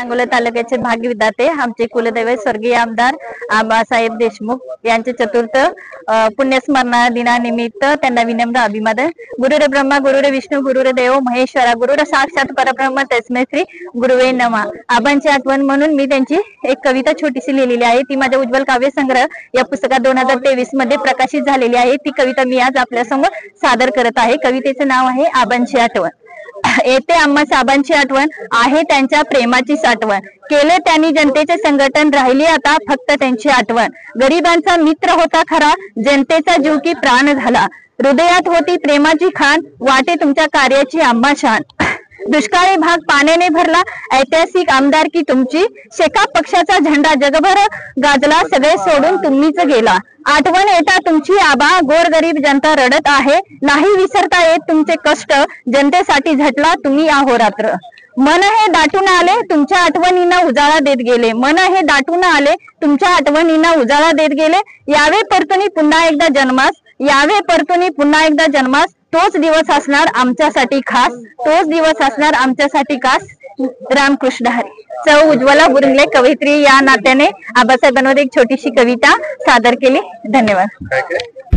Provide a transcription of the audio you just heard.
सांगोला तालुक्याचे भाग्यविधाते आमचे कुलदैवत स्वर्गीय आमदार आबासाहेब देशमुख यांचे चतुर्थ पुण्यस्मरणा दिनानिमित्त त्यांना विनम्र अभिवादन। गुरुरे ब्रह्मा गुरुरे विष्णू गुरुरे देव महेश्वरा गुरुरे साक्षात परब्रह्म तस्मै श्री गुरुवे नमः। आबांची आठवण म्हणून मी त्यांची एक कविता छोटीशी लिहिलेली आहे। ती माझ्या उज्ज्वल काव्य संग्रह या पुस्तकात 2023 मध्ये प्रकाशित झालेली आहे। ती कविता मी आज आपल्या समोर सादर करत आहे। कवितेचे नाव आहे आबांची आठवण। येते आम्हा साबांची आठवण आहे त्यांच्या प्रेमाची साठवण। केले त्यांनी जनतेचे संघटन राहिली आता फक्त त्यांची आठवण। गरिबांचा मित्र होता खरा जनतेचा जीव की प्राण झाला। हृदयात होती प्रेमाची खाण वाटे तुमच्या कार्याची आम्हा शान। दुष्काळी भाग पाण्याने भरला ऐतिहासिक आमदारकी तुमची। शेका पक्षाचा झेंडा जगभर गाजला सगळे सोडून तुम्हीच गेला। आठवण येता तुमची आबा गोरगरीब जनता रडत आहे। नाही विसरता येत तुमचे कष्ट जनतेसाठी झटला तुम्ही अहोरात्र। मन हे दाटून आले तुमच्या आठवणींना उजाळा देत गेले। मन हे दाटून आले तुमच्या आठवणींना उजाळा देत गेले। यावे परतुनी पुन्हा एकदा जन्मास यावे परतुनी पुन्हा एकदा जन्मास। तोच दिवस असणार आमच्यासाठी खास तोच दिवस असणार आमच्यासाठी खास। रामकृष्ण हरी। सौ उज्ज्वला बुरुंगले कवयित्री या नात्याने आबासाहेबांवर एक छोटीशी कविता सादर केली। धन्यवाद।